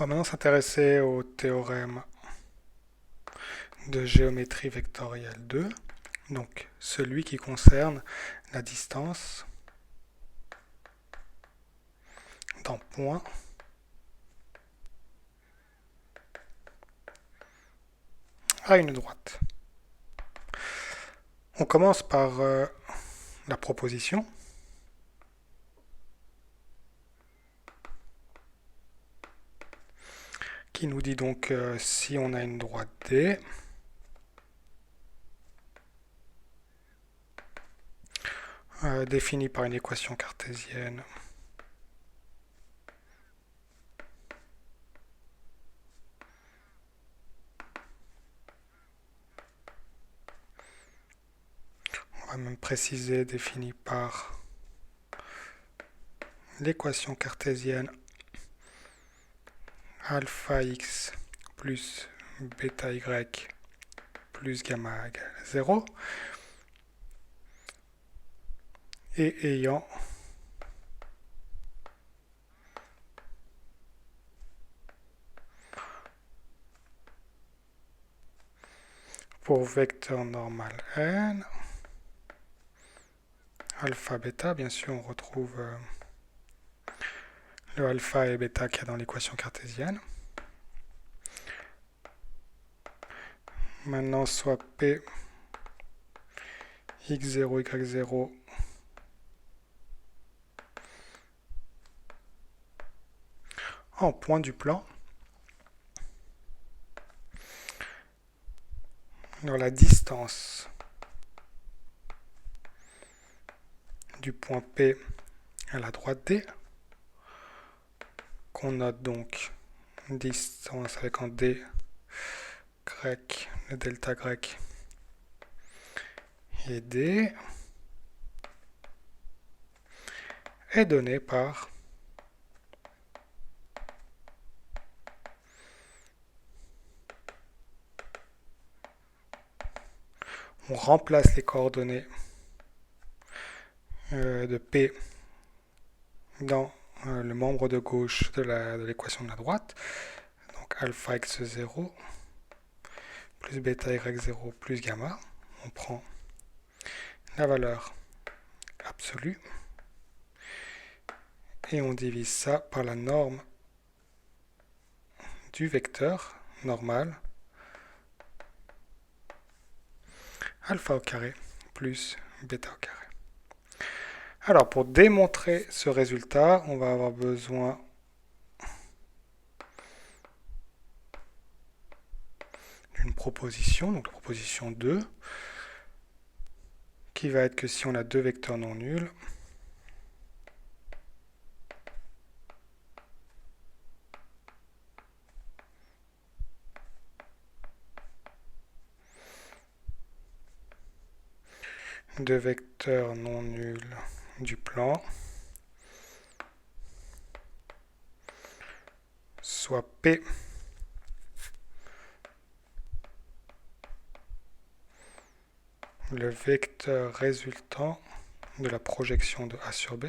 On va maintenant s'intéresser au théorème de géométrie vectorielle 2, donc celui qui concerne la distance d'un point à une droite. On commence par la proposition. Qui nous dit donc si on a une droite D, définie par une équation cartésienne on va même préciser définie par l'équation cartésienne alpha x plus bêta y plus gamma égale 0 et ayant pour vecteur normal n alpha bêta, bien sûr on retrouve le alpha et bêta qu'il y a dans l'équation cartésienne. Maintenant, soit P x0, y0 en point du plan. Dans la distance du point P à la droite D, qu'on note donc distance avec un D grec, le delta grec et D, est donné par on remplace les coordonnées de P dans le membre de gauche de l'équation de la droite, donc alpha x0 plus bêta y0 plus gamma. On prend la valeur absolue et on divise ça par la norme du vecteur normal alpha au carré plus bêta au carré. Alors pour démontrer ce résultat, on va avoir besoin d'une proposition, donc la proposition 2, qui va être que si on a deux vecteurs non nuls, deux vecteurs non nuls du plan, soit P le vecteur résultant de la projection de A sur B,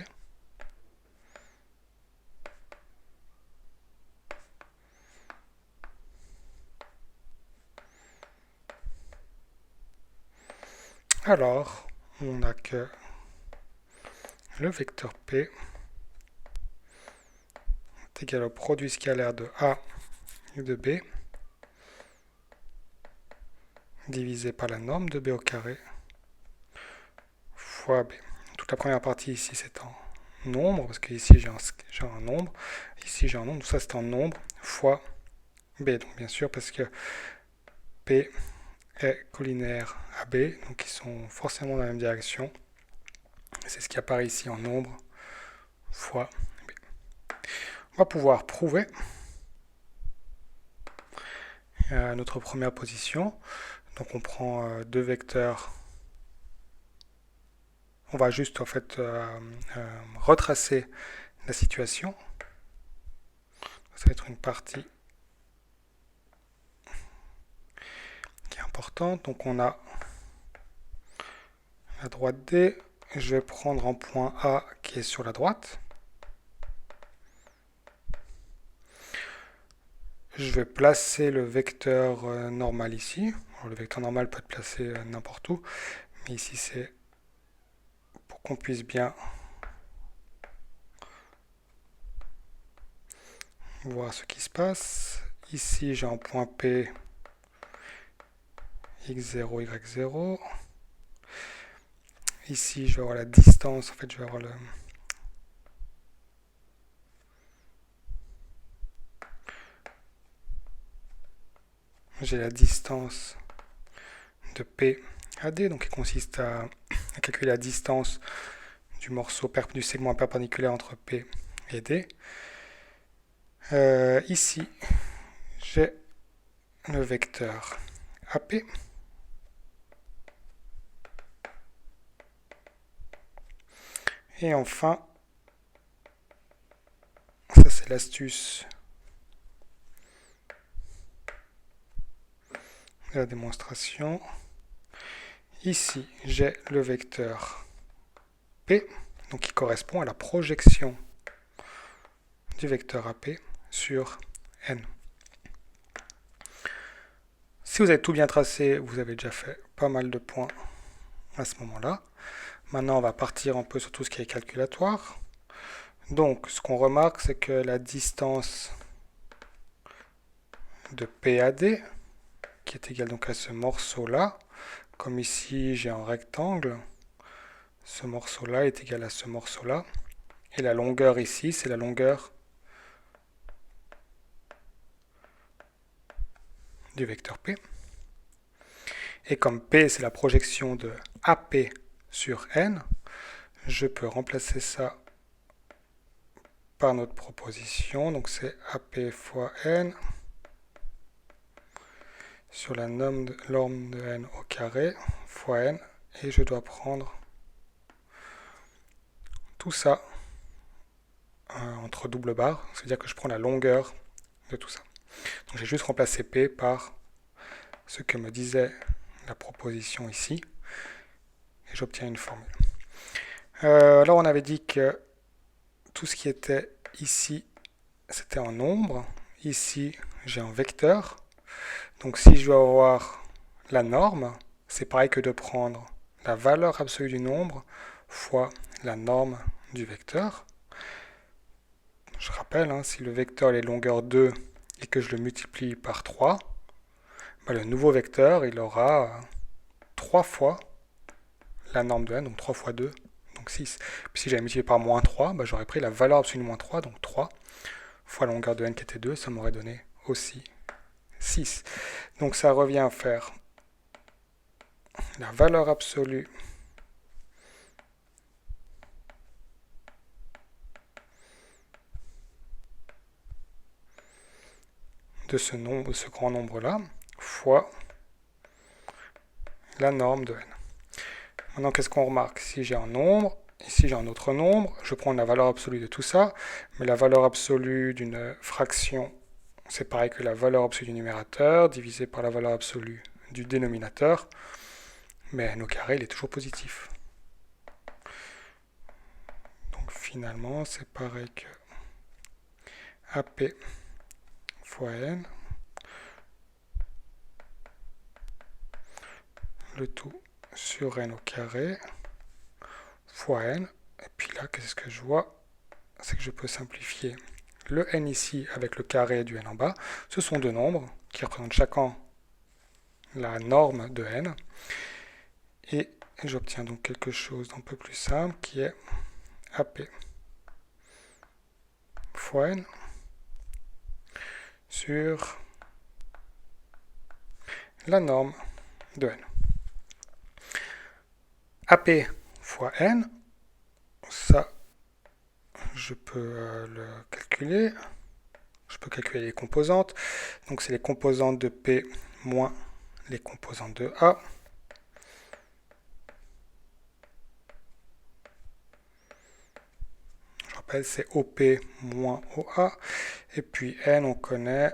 alors on n'a que le vecteur P est égal au produit scalaire de A et de B divisé par la norme de B au carré fois B. Toute la première partie ici c'est en nombre, parce que ici j'ai un nombre, ici j'ai un nombre, tout ça c'est en nombre, fois B. Donc bien sûr parce que P est collinaire à B, donc ils sont forcément dans la même direction. C'est ce qui apparaît ici en nombre fois B. On va pouvoir prouver notre première position. Donc on prend deux vecteurs. On va juste en fait retracer la situation. Ça va être une partie qui est importante. Donc on a la droite D. Je vais prendre un point A qui est sur la droite. je vais placer le vecteur normal ici. Alors, le vecteur normal peut être placé n'importe où, mais ici c'est pour qu'on puisse bien voir ce qui se passe. Ici j'ai un point P x0, y0. Ici je vais avoir la distance, en fait je vais avoir j'ai la distance de P à D, donc qui consiste à calculer la distance du morceau du segment perpendiculaire entre P et D. Ici, j'ai le vecteur AP. Et enfin, ça c'est l'astuce de la démonstration. Ici, j'ai le vecteur P, donc qui correspond à la projection du vecteur AP sur N. Si vous avez tout bien tracé, vous avez déjà fait pas mal de points à ce moment-là. Maintenant, on va partir un peu sur tout ce qui est calculatoire. Donc, ce qu'on remarque, c'est que la distance de P à D, qui est égale donc à ce morceau-là, comme ici j'ai un rectangle, ce morceau-là est égal à ce morceau-là, et la longueur ici, c'est la longueur du vecteur P. Et comme P, c'est la projection de AP sur N, je peux remplacer ça par notre proposition. Donc c'est AP fois N sur la norme de N au carré fois N. Et je dois prendre tout ça entre double barre. C'est-à-dire que je prends la longueur de tout ça. Donc j'ai juste remplacé P par ce que me disait la proposition ici. Et j'obtiens une formule. Alors on avait dit que tout ce qui était ici, c'était en nombre. Ici, j'ai un vecteur. Donc si je dois avoir la norme, c'est pareil que de prendre la valeur absolue du nombre fois la norme du vecteur. Je rappelle, si le vecteur est longueur 2 et que je le multiplie par 3, le nouveau vecteur, il aura 3 fois la norme de n, donc 3 fois 2, donc 6. Puis si j'avais multiplié par moins 3, j'aurais pris la valeur absolue de moins 3, donc 3 fois la longueur de n qui était 2, ça m'aurait donné aussi 6. Donc ça revient à faire la valeur absolue de ce grand nombre-là fois la norme de n. Maintenant, qu'est-ce qu'on remarque? Si j'ai un nombre, ici j'ai un autre nombre, je prends la valeur absolue de tout ça, mais la valeur absolue d'une fraction, c'est pareil que la valeur absolue du numérateur, divisé par la valeur absolue du dénominateur, mais n au carré, il est toujours positif. Donc finalement, c'est pareil que AP fois n, le tout sur n au carré, fois n, et puis là, qu'est-ce que je vois? C'est que je peux simplifier le n ici avec le carré du n en bas. Ce sont deux nombres qui représentent chacun la norme de n. Et j'obtiens donc quelque chose d'un peu plus simple qui est AP fois n sur la norme de n. AP fois n, ça, je peux le calculer. Je peux calculer les composantes. Donc c'est les composantes de P moins les composantes de A. Je rappelle, c'est OP moins OA. Et puis N, on connaît,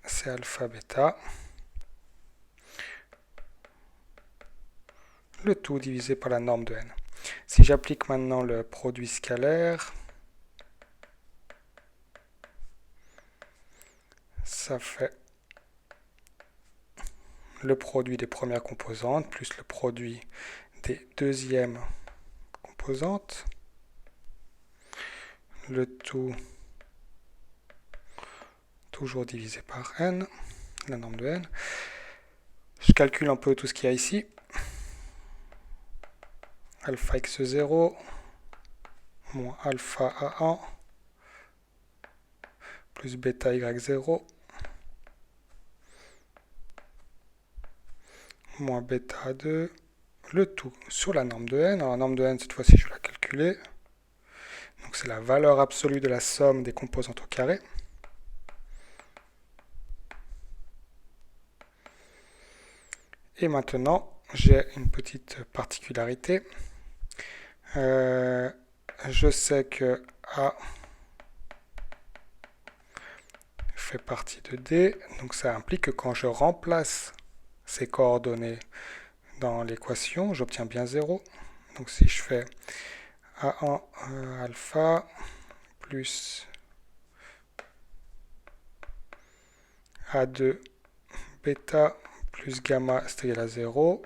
c'est alpha, bêta. Le tout divisé par la norme de N. Si j'applique maintenant le produit scalaire, ça fait le produit des premières composantes plus le produit des deuxièmes composantes. Le tout toujours divisé par n, la norme de n. Je calcule un peu tout ce qu'il y a ici. Alpha x0 moins alpha a1 plus bêta y0 moins bêta a2, le tout sur la norme de n. Alors la norme de n, cette fois-ci, je vais la calculer. Donc c'est la valeur absolue de la somme des composantes au carré. Et maintenant, j'ai une petite particularité. Je sais que A fait partie de D, donc ça implique que quand je remplace ces coordonnées dans l'équation, j'obtiens bien 0. Donc si je fais A1 alpha plus A2 bêta plus gamma c'est égal à 0.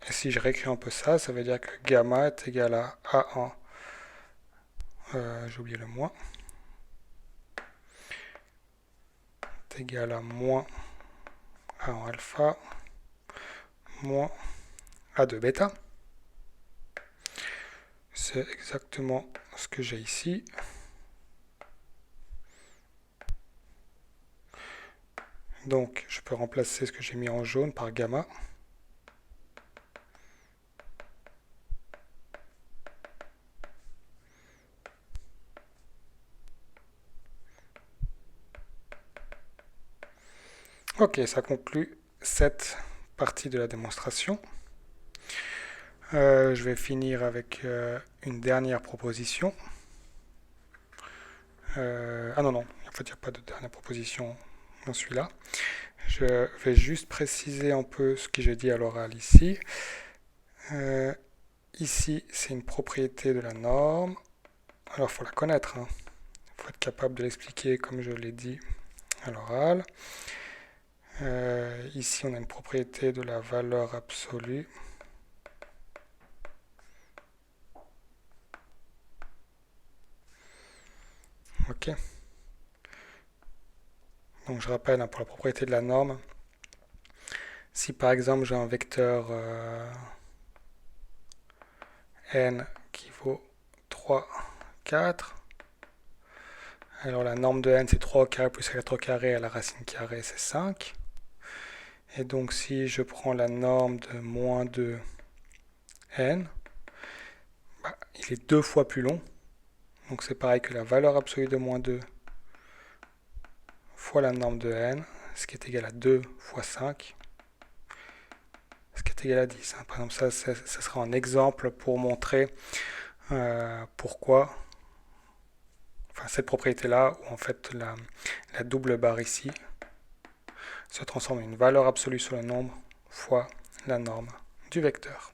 Et si je réécris un peu ça, ça veut dire que gamma est égal à A1, j'ai oublié le moins, est égal à moins A1 alpha moins A2 bêta. C'est exactement ce que j'ai ici. Donc je peux remplacer ce que j'ai mis en jaune par gamma. Ok, ça conclut cette partie de la démonstration. Je vais finir avec une dernière proposition. Ah non, en fait il n'y a pas de dernière proposition dans celui-là. Je vais juste préciser un peu ce que j'ai dit à l'oral ici. Ici, c'est une propriété de la norme. Alors, il faut la connaître. Il faut être capable de l'expliquer comme je l'ai dit à l'oral. Ici, on a une propriété de la valeur absolue. Ok. Donc, je rappelle pour la propriété de la norme. Si par exemple, j'ai un vecteur n qui vaut 3, 4, alors la norme de n c'est 3 au carré plus 4 au carré à la racine carrée c'est 5. Et donc si je prends la norme de moins 2 n, il est 2 fois plus long. Donc c'est pareil que la valeur absolue de moins 2 fois la norme de n, ce qui est égal à 2 fois 5, ce qui est égal à 10. Par exemple, ça sera un exemple pour montrer pourquoi, cette propriété-là, où en fait la double barre ici se transforme en une valeur absolue sur le nombre fois la norme du vecteur.